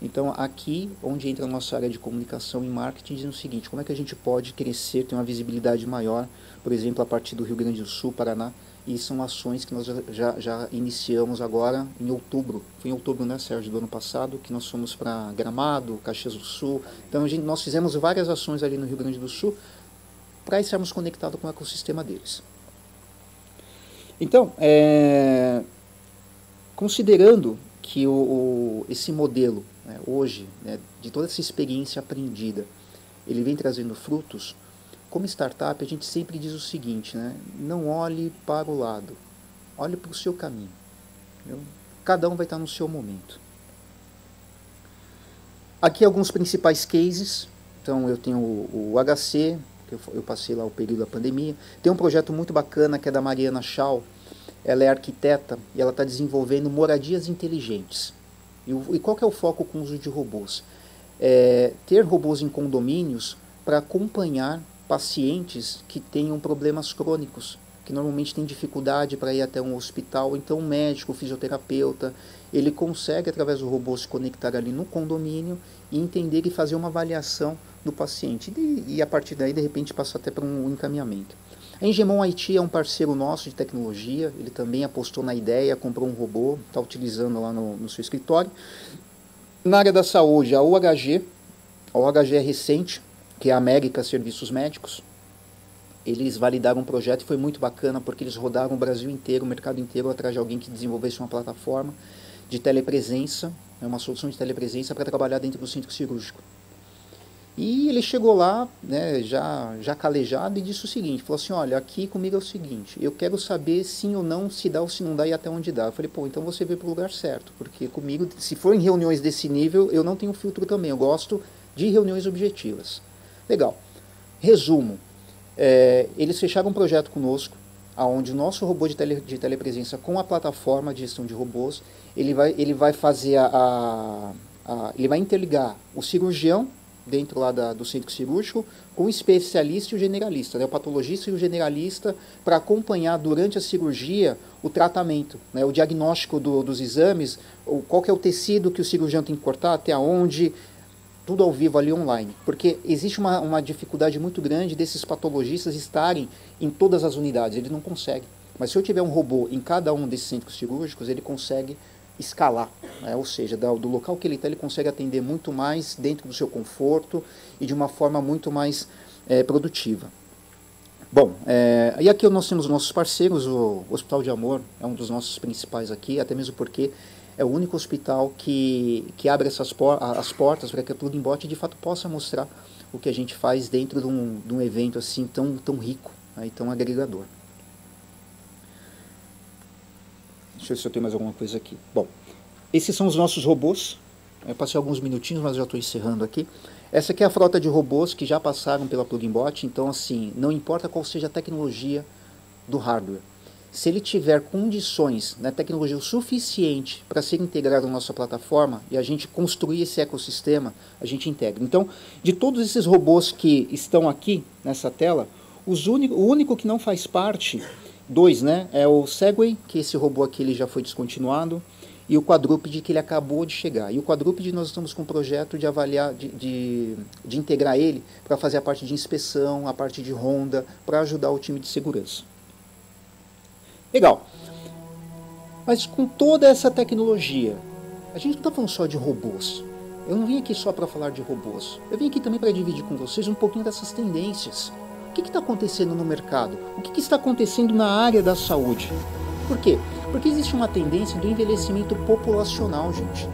Então aqui, onde entra a nossa área de comunicação e marketing, diz o seguinte: como é que a gente pode crescer, ter uma visibilidade maior, por exemplo, a partir do Rio Grande do Sul, Paraná, e são ações que nós já iniciamos agora em outubro. Foi em outubro, né, Sérgio, do ano passado, que nós fomos para Gramado, Caxias do Sul. Então nós fizemos várias ações ali no Rio Grande do Sul para estarmos conectados com o ecossistema deles. Então, considerando que esse modelo, né, hoje, né, de toda essa experiência aprendida, ele vem trazendo frutos, como startup a gente sempre diz o seguinte, né, não olhe para o lado, olhe para o seu caminho. Entendeu? Cada um vai estar no seu momento. Aqui alguns principais cases. Então eu tenho o HC, que eu passei lá o período da pandemia. Tem um projeto muito bacana que é da Mariana Shaw. Ela é arquiteta e ela está desenvolvendo moradias inteligentes. E qual que é o foco com o uso de robôs? Ter robôs em condomínios para acompanhar pacientes que tenham problemas crônicos, que normalmente têm dificuldade para ir até um hospital. Então o médico, o fisioterapeuta, ele consegue através do robô se conectar ali no condomínio e entender e fazer uma avaliação do paciente. E a partir daí, de repente, passar até para um encaminhamento. A Engemon IT é um parceiro nosso de tecnologia, ele também apostou na ideia, comprou um robô, está utilizando lá no seu escritório. Na área da saúde, a UHG é recente, que é a América Serviços Médicos. Eles validaram um projeto e foi muito bacana, porque eles rodaram o Brasil inteiro, o mercado inteiro, atrás de alguém que desenvolvesse uma plataforma de telepresença, uma solução de telepresença para trabalhar dentro do centro cirúrgico. E ele chegou lá, né, já calejado, e disse o seguinte, falou assim, olha, aqui comigo é o seguinte, eu quero saber sim ou não, se dá ou se não dá e até onde dá. Eu falei, pô, então você veio para o lugar certo, porque comigo, se for em reuniões desse nível, eu não tenho filtro também, eu gosto de reuniões objetivas. Legal. Resumo, eles fecharam um projeto conosco, onde o nosso robô de telepresença com a plataforma de gestão de robôs, ele vai fazer ele vai interligar o cirurgião dentro lá do centro cirúrgico com o especialista e o generalista, né, o patologista e o generalista, para acompanhar durante a cirurgia o tratamento, né, o diagnóstico dos exames, qual que é o tecido que o cirurgião tem que cortar, até onde, tudo ao vivo ali online, porque existe uma dificuldade muito grande desses patologistas estarem em todas as unidades, eles não conseguem. Mas se eu tiver um robô em cada um desses centros cirúrgicos, ele consegue escalar, né? Ou seja, do local que ele está, ele consegue atender muito mais dentro do seu conforto e de uma forma muito mais produtiva. Bom, e aqui nós temos nossos parceiros, o Hospital de Amor é um dos nossos principais aqui, até mesmo porque é o único hospital que abre as portas para que a Plug Bot de fato possa mostrar o que a gente faz dentro de um evento assim tão rico, né, e tão agregador. Deixa eu ver se eu tenho mais alguma coisa aqui. Bom, esses são os nossos robôs. Eu passei alguns minutinhos, mas já estou encerrando aqui. Essa aqui é a frota de robôs que já passaram pela Plug Bot. Então, assim, não importa qual seja a tecnologia do hardware. Se ele tiver condições, né, tecnologia o suficiente para ser integrado na nossa plataforma e a gente construir esse ecossistema, a gente integra. Então, de todos esses robôs que estão aqui nessa tela, o único que não faz parte... Dois, né? É o Segway, que esse robô aqui ele já foi descontinuado, e o Quadrúpede, que ele acabou de chegar. E o Quadrúpede nós estamos com um projeto de avaliar, de integrar ele para fazer a parte de inspeção, a parte de ronda, para ajudar o time de segurança. Legal. Mas com toda essa tecnologia, a gente não está falando só de robôs. Eu não vim aqui só para falar de robôs. Eu vim aqui também para dividir com vocês um pouquinho dessas tendências. O que está acontecendo no mercado? O que está acontecendo na área da saúde? Por quê? Porque existe uma tendência do envelhecimento populacional, gente.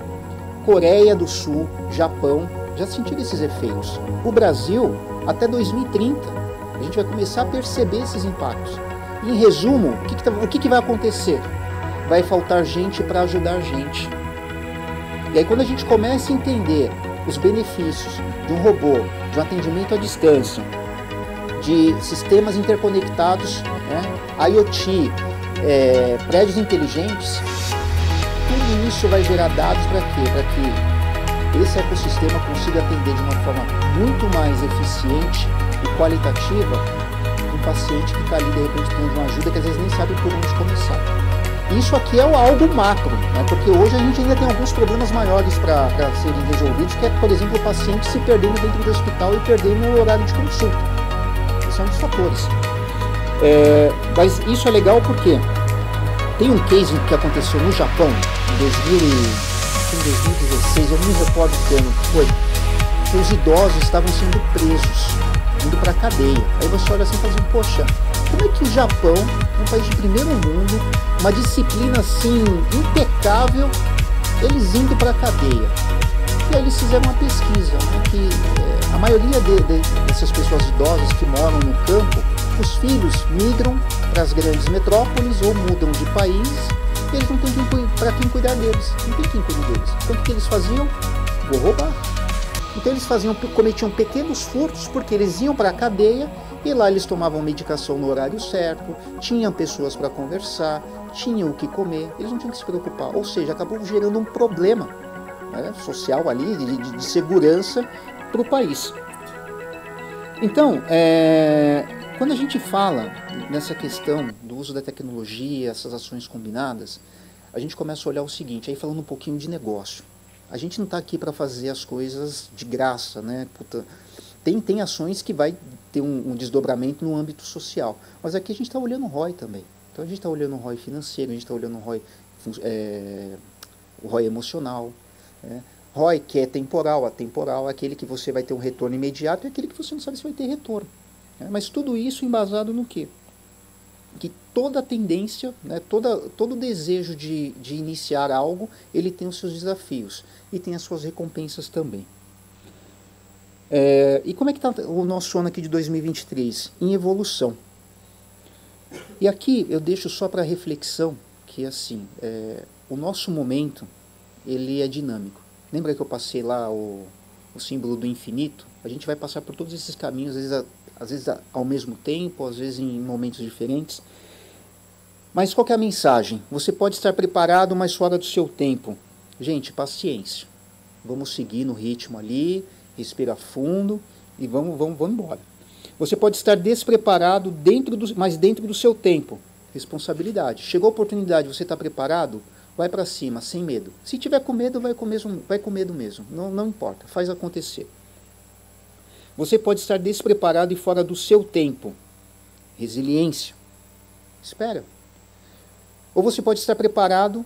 Coreia do Sul, Japão, já sentiram esses efeitos. O Brasil, até 2030, a gente vai começar a perceber esses impactos. Em resumo, o que vai acontecer? Vai faltar gente para ajudar a gente. E aí quando a gente começa a entender os benefícios de um robô, de um atendimento à distância, de sistemas interconectados, né, IoT, prédios inteligentes, tudo isso vai gerar dados para quê? Para que esse ecossistema consiga atender de uma forma muito mais eficiente e qualitativa um paciente que está ali de repente tendo uma ajuda que às vezes nem sabe por onde começar. Isso aqui é algo macro, né? Porque hoje a gente ainda tem alguns problemas maiores para serem resolvidos, que é, por exemplo, o paciente se perdendo dentro do hospital e perdendo o horário de consulta. Esses são os fatores. Mas isso é legal porque tem um case que aconteceu no Japão em 2016, eu não me recordo que ano foi, que os idosos estavam sendo presos, indo para a cadeia. Aí você olha assim e fala assim, poxa, como é que o Japão, um país de primeiro mundo, uma disciplina assim impecável, eles indo para a cadeia? E aí eles fizeram uma pesquisa, né, que a maioria dessas pessoas idosas que moram no campo, os filhos migram para as grandes metrópoles ou mudam de país e eles não têm para quem cuidar deles, não tem quem cuidar deles. Então o que eles faziam? Vou roubar. Então eles cometiam pequenos furtos porque eles iam para a cadeia e lá eles tomavam medicação no horário certo, tinham pessoas para conversar, tinham o que comer, eles não tinham que se preocupar. Ou seja, acabou gerando um problema, né, social ali, de segurança para o país. Então, quando a gente fala nessa questão do uso da tecnologia, essas ações combinadas, a gente começa a olhar o seguinte, aí falando um pouquinho de negócio. A gente não está aqui para fazer as coisas de graça, né? Tem ações que vai ter um desdobramento no âmbito social, mas aqui a gente está olhando o ROI também. Então a gente está olhando o ROI financeiro, a gente está olhando o ROI emocional, né? ROI que é temporal, atemporal, aquele que você vai ter um retorno imediato e aquele que você não sabe se vai ter retorno. Né? Mas tudo isso embasado no quê? Que toda tendência, né, todo desejo de iniciar algo, ele tem os seus desafios e tem as suas recompensas também. E como é que está o nosso ano aqui de 2023? Em evolução. E aqui eu deixo só para reflexão que assim, o nosso momento ele é dinâmico. Lembra que eu passei lá o símbolo do infinito? A gente vai passar por todos esses caminhos, às vezes ao mesmo tempo, às vezes em momentos diferentes. Mas qual que é a mensagem? Você pode estar preparado, mas fora do seu tempo. Gente, paciência. Vamos seguir no ritmo ali, respira fundo e vamos embora. Você pode estar despreparado, mas dentro do seu tempo. Responsabilidade. Chegou a oportunidade, você está preparado? Vai para cima, sem medo. Se tiver com medo, vai com medo mesmo. Não importa, faz acontecer. Você pode estar despreparado e fora do seu tempo. Resiliência. Espera. Ou você pode estar preparado,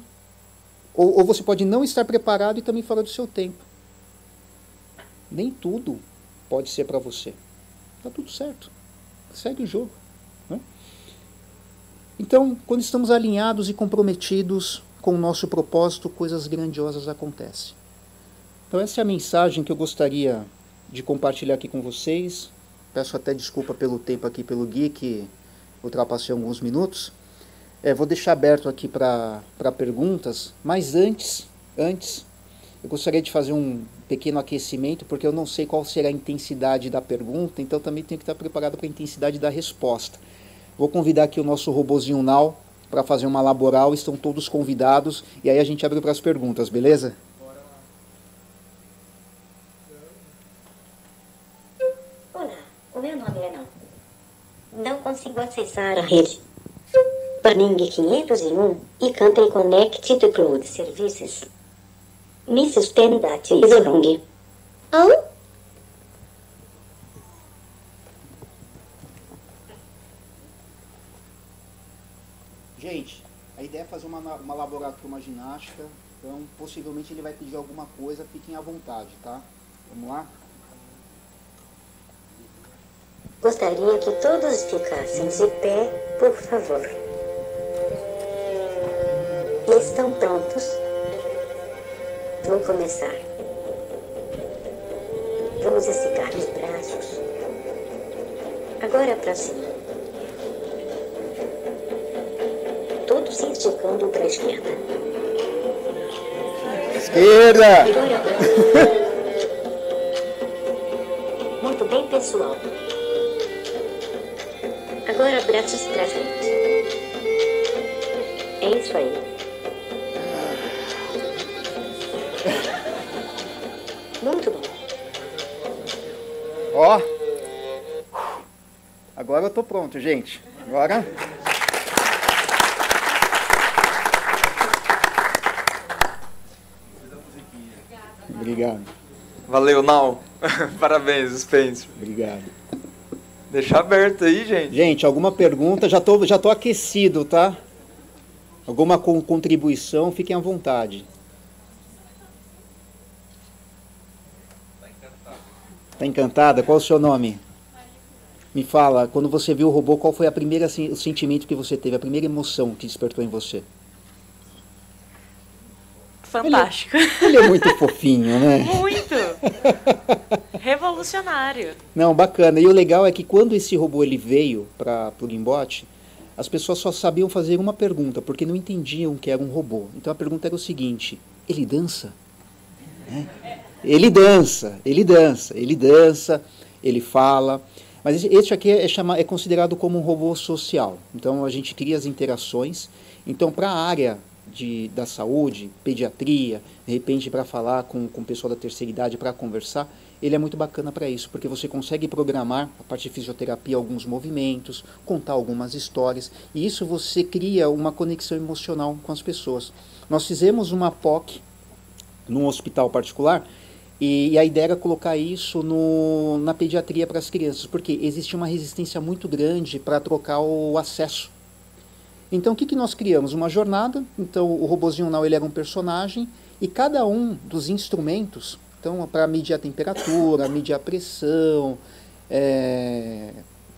ou você pode não estar preparado e também fora do seu tempo. Nem tudo pode ser para você. Está tudo certo. Segue o jogo. Né? Então, quando estamos alinhados e comprometidos com o nosso propósito, coisas grandiosas acontecem. Então essa é a mensagem que eu gostaria de compartilhar aqui com vocês. Peço até desculpa pelo tempo aqui, pelo Gui, que ultrapassei alguns minutos. Vou deixar aberto aqui para perguntas, mas antes, eu gostaria de fazer um pequeno aquecimento, porque eu não sei qual será a intensidade da pergunta, então também tenho que estar preparado para a intensidade da resposta. Vou convidar aqui o nosso robozinho Now para fazer uma laboral, estão todos convidados, e aí a gente abre para as perguntas, beleza? Olá, o meu nome é Não consigo acessar a rede. Panning 501 e Country Connect to Cloud Services. Me sustain that is wrong. Gente, a ideia é fazer uma laboratória, uma ginástica, então possivelmente ele vai pedir alguma coisa, fiquem à vontade, tá? Vamos lá? Gostaria que todos ficassem de pé, por favor. Estão prontos? Vou começar. Vamos esticar os braços. Agora para cima. Todos se esticando para a esquerda. Esquerda! Agora para Muito bem, pessoal. Agora braços para frente. É isso aí. Ó. Agora eu tô pronto, gente. Agora... Obrigado. Valeu, Nau. Parabéns, Spencer. Obrigado. Deixa aberto aí, gente. Gente, alguma pergunta? Já tô aquecido, tá? Alguma contribuição? Fiquem à vontade. Tá encantada? Qual é o seu nome? Me fala, quando você viu o robô, qual foi o sentimento que você teve, a primeira emoção que despertou em você? Fantástico. Ele é muito fofinho, né? Muito! Revolucionário. Não, bacana. E o legal é que quando esse robô ele veio para o Gimbot, as pessoas só sabiam fazer uma pergunta, porque não entendiam que era um robô. Então a pergunta era o seguinte: ele dança? Né? Ele dança, ele fala. Mas esse aqui é considerado como um robô social. Então a gente cria as interações. Então para a área da saúde, pediatria, de repente para falar com o pessoal da terceira idade, para conversar, ele é muito bacana para isso, porque você consegue programar, a parte de fisioterapia, alguns movimentos, contar algumas histórias, e isso você cria uma conexão emocional com as pessoas. Nós fizemos uma POC num hospital particular, e a ideia era colocar isso na pediatria para as crianças, porque existia uma resistência muito grande para trocar o acesso. Então, o que nós criamos? Uma jornada. Então, o robozinho Now ele era um personagem, e cada um dos instrumentos, então, para medir a temperatura, medir a pressão,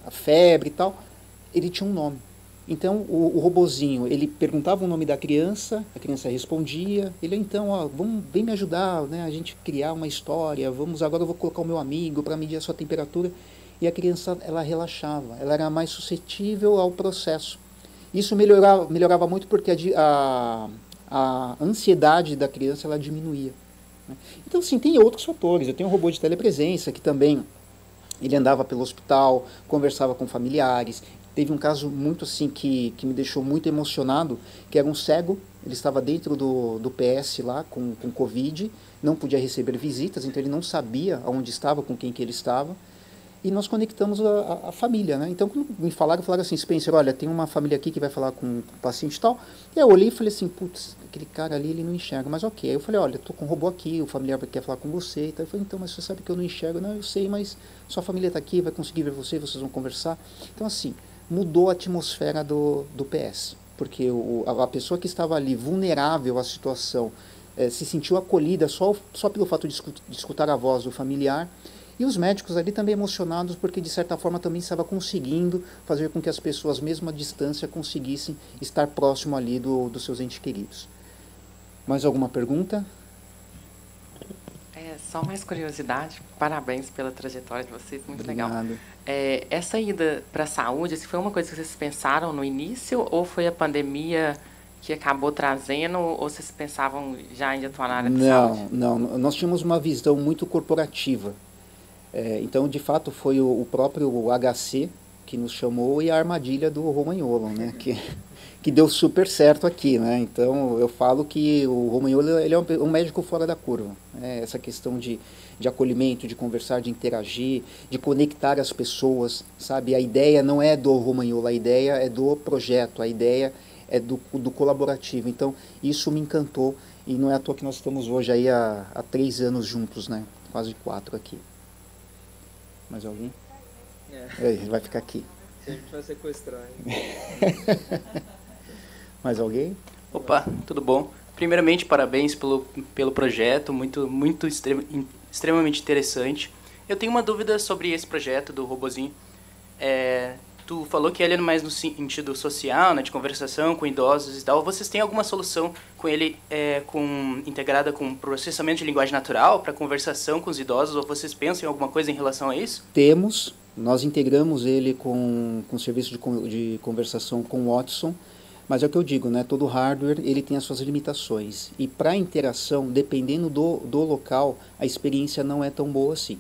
a febre e tal, ele tinha um nome. Então, o robozinho, ele perguntava o nome da criança, a criança respondia, ele, então, ó, vem me ajudar, né, a gente criar uma história, agora eu vou colocar o meu amigo para medir a sua temperatura, e a criança, ela relaxava, ela era mais suscetível ao processo. Isso melhorava muito porque a ansiedade da criança ela diminuía. Né? Então, sim, tem outros fatores. Eu tenho um robô de telepresença que também ele andava pelo hospital, conversava com familiares. Teve um caso muito assim que me deixou muito emocionado, que era um cego. Ele estava dentro do PS lá com Covid, não podia receber visitas, então ele não sabia aonde estava, com quem que ele estava. E nós conectamos a família, né? Então, quando me falaram assim, Spencer, olha, tem uma família aqui que vai falar com o paciente e tal. E eu olhei e falei assim, putz, aquele cara ali, ele não enxerga, mas ok. Aí eu falei, olha, eu tô com um robô aqui, o familiar quer falar com você. Então, eu falei, então, mas você sabe que eu não enxergo? Não, eu sei, mas sua família está aqui, vai conseguir ver você, vocês vão conversar. Então, assim, mudou a atmosfera do PS. Porque a pessoa que estava ali, vulnerável à situação, se sentiu acolhida só pelo fato de escutar a voz do familiar. E os médicos ali também emocionados, porque de certa forma também estava conseguindo fazer com que as pessoas, mesmo à distância, conseguissem estar próximo ali dos seus entes queridos. Mais alguma pergunta? Só mais curiosidade, parabéns pela trajetória de vocês, muito Obrigado. legal. Essa ida para a saúde, foi uma coisa que vocês pensaram no início, ou foi a pandemia que acabou trazendo, ou vocês pensavam já em atuar na área de saúde? Não, nós tínhamos uma visão muito corporativa. Então, de fato, foi o próprio HC que nos chamou e a armadilha do Romagnolo, né? Que deu super certo aqui, né? Então, eu falo que o Romagnolo ele é um médico fora da curva. Né? Essa questão de acolhimento, de conversar, de interagir, de conectar as pessoas, sabe? A ideia não é do Romagnolo, a ideia é do projeto, a ideia é do colaborativo. Então, isso me encantou e não é à toa que nós estamos hoje aí há 3 anos juntos, né? Quase 4 aqui. Mais alguém? Ele vai ficar aqui. A gente vai sequestrar, hein? Mais alguém? Opa, tudo bom? Primeiramente, parabéns pelo projeto, muito extremamente interessante. Eu tenho uma dúvida sobre esse projeto do robozinho. Tu falou que ele é mais no sentido social, né, de conversação com idosos e tal. Vocês têm alguma solução com ele integrada com processamento de linguagem natural para conversação com os idosos? Ou vocês pensam em alguma coisa em relação a isso? Temos. Nós integramos ele com o serviço de conversação com o Watson. Mas é o que eu digo, né? Todo hardware ele tem as suas limitações. E para interação, dependendo do local, a experiência não é tão boa assim.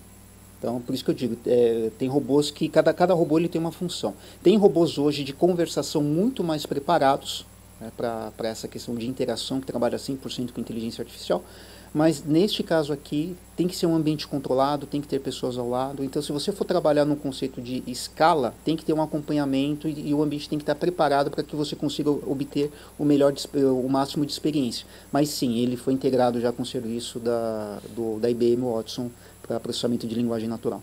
Então, por isso que eu digo, tem robôs que, cada robô ele tem uma função. Tem robôs hoje de conversação muito mais preparados, né, para essa questão de interação, que trabalha 100% com inteligência artificial, Mas neste caso aqui, tem que ser um ambiente controlado, tem que ter pessoas ao lado. Então, se você for trabalhar num conceito de escala, tem que ter um acompanhamento e o ambiente tem que estar preparado para que você consiga obter o máximo de experiência. Mas sim, ele foi integrado já com o serviço da IBM Watson para processamento de linguagem natural.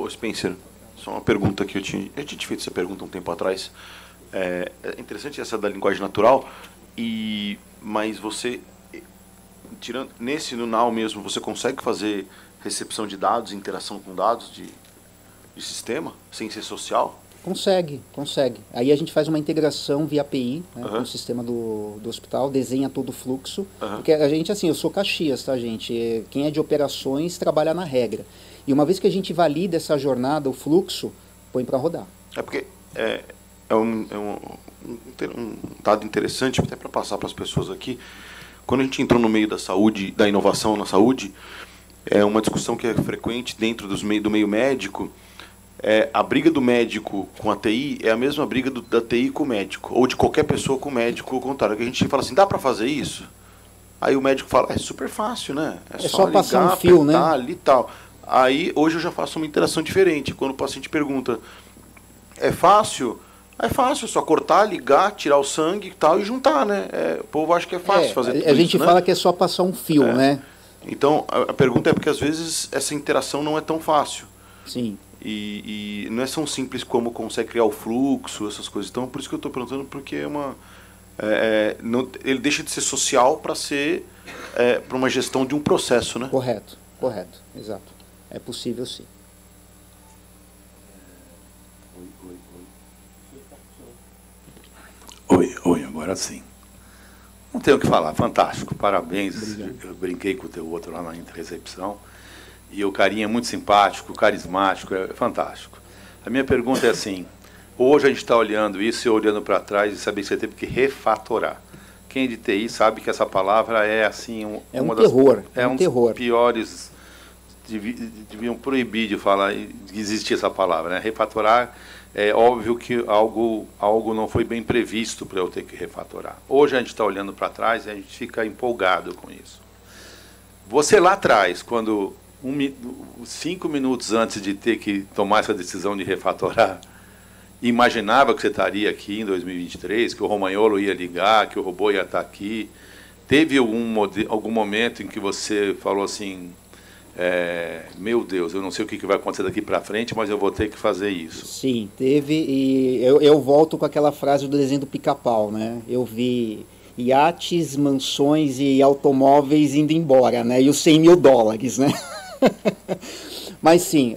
Spencer, só uma pergunta que eu tinha te feito essa pergunta um tempo atrás. É interessante essa da linguagem natural, mas você, tirando nesse no Now mesmo, você consegue fazer recepção de dados, interação com dados de sistema, sem ser social? Consegue. Aí a gente faz uma integração via API, né, com o sistema do hospital, desenha todo o fluxo. Porque a gente, assim, eu sou Caxias, tá, gente? Quem é de operações trabalha na regra. E uma vez que a gente valida essa jornada, o fluxo, põe para rodar. É porque um dado interessante, até para passar para as pessoas aqui. Quando a gente entrou no meio da saúde, da inovação na saúde, é uma discussão que é frequente dentro do meio médico. A briga do médico com a TI é a mesma briga da TI com o médico, ou de qualquer pessoa com o médico, ao contrário. Que a gente fala assim, dá para fazer isso? Aí o médico fala, é super fácil, né? É só passar ligar, um fio, né? Ali e tal. Aí hoje eu já faço uma interação diferente. Quando o paciente pergunta, é fácil? É fácil, é só cortar, ligar, tirar o sangue e tal e juntar, né? O povo acha que é fácil fazer tudo isso. A gente fala que é só passar um fio, né? Então, a pergunta é porque às vezes essa interação não é tão fácil. Sim. E não é tão simples como consegue criar o fluxo, essas coisas. Então, por isso que eu estou perguntando, porque ele deixa de ser social para ser para uma gestão de um processo, né? Correto, exato. É possível, sim. Oi, agora sim. Não tenho o que falar, fantástico, parabéns. Obrigado. Eu brinquei com o teu outro lá na recepção. E o carinha é muito simpático, carismático, é fantástico. A minha pergunta é assim, hoje a gente está olhando isso e olhando para trás e saber que você teve que refatorar. Quem é de TI sabe que essa palavra é assim... terror. Dos piores... Deviam proibir de falar, de existir essa palavra, né? Refatorar, é óbvio que algo não foi bem previsto para eu ter que refatorar. Hoje a gente está olhando para trás e a gente fica empolgado com isso. Você lá atrás, quando 5 minutos antes de ter que tomar essa decisão de refatorar, imaginava que você estaria aqui em 2023, que o Romagnolo ia ligar, que o robô ia estar aqui. Teve algum momento em que você falou assim... meu Deus, eu não sei o que vai acontecer daqui para frente, mas eu vou ter que fazer isso. Sim, teve, e eu volto com aquela frase do desenho do Pica-Pau, né? Eu vi iates, mansões e automóveis indo embora, né? E os $100 mil, né? Mas sim,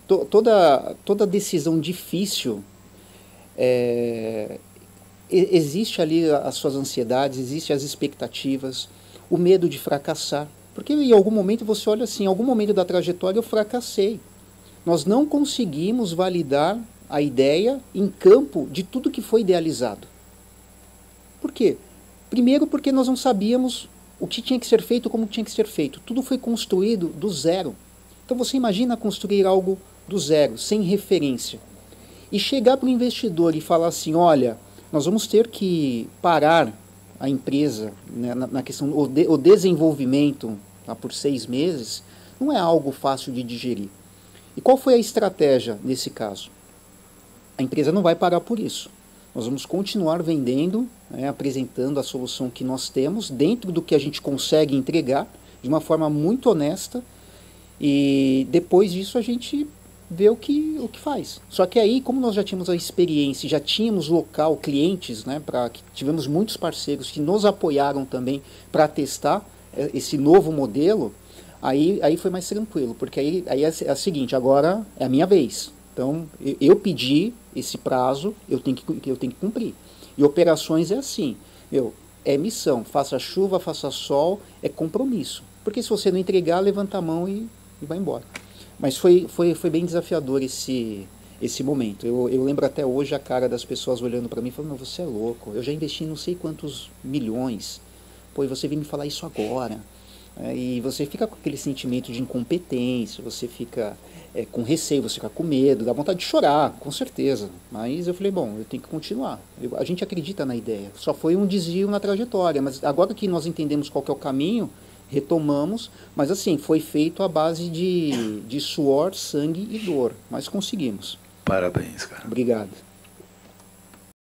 toda decisão difícil, existe ali as suas ansiedades, existem as expectativas, o medo de fracassar. Porque em algum momento você olha assim, em algum momento da trajetória eu fracassei. Nós não conseguimos validar a ideia em campo de tudo que foi idealizado. Por quê? Primeiro porque nós não sabíamos o que tinha que ser feito, como tinha que ser feito. Tudo foi construído do zero. Então você imagina construir algo do zero, sem referência. E chegar para o investidor e falar assim, olha, nós vamos ter que parar a empresa, né, na questão o desenvolvimento, tá, por 6 meses, não é algo fácil de digerir. E qual foi a estratégia nesse caso? A empresa não vai parar por isso. Nós vamos continuar vendendo, né, apresentando a solução que nós temos, dentro do que a gente consegue entregar, de uma forma muito honesta, e depois disso a gente vê o que faz. Só que aí, como nós já tínhamos a experiência, já tínhamos local, clientes, né, tivemos muitos parceiros que nos apoiaram também para testar esse novo modelo, aí foi mais tranquilo, porque aí é o seguinte, agora é a minha vez. Então, eu pedi esse prazo, eu tenho que cumprir. E operações é assim, é missão, faça chuva, faça sol, é compromisso. Porque se você não entregar, levanta a mão e vai embora. Mas foi bem desafiador esse momento. Eu lembro até hoje a cara das pessoas olhando para mim e falando, você é louco, eu já investi não sei quantos milhões, pô, e você vem me falar isso agora. E você fica com aquele sentimento de incompetência, você fica com receio, você fica com medo, dá vontade de chorar, com certeza. Mas eu falei, bom, eu tenho que continuar. A gente acredita na ideia. Só foi um desvio na trajetória, mas agora que nós entendemos qual que é o caminho, retomamos, mas assim, foi feito à base de suor, sangue e dor, mas conseguimos. Parabéns, cara. Obrigado.